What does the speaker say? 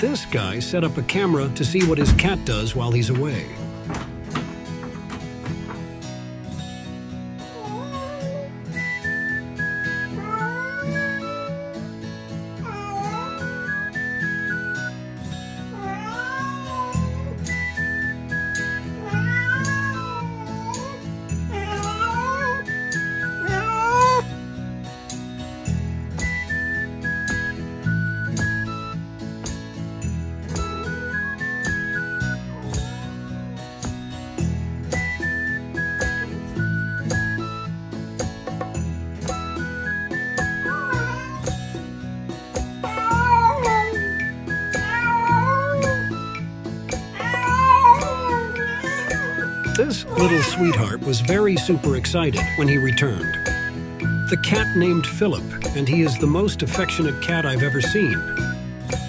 this guy set up a camera to see what his cat does while he's away. This little sweetheart was very super excited when he returned. The cat named Philip, and he is the most affectionate cat I've ever seen.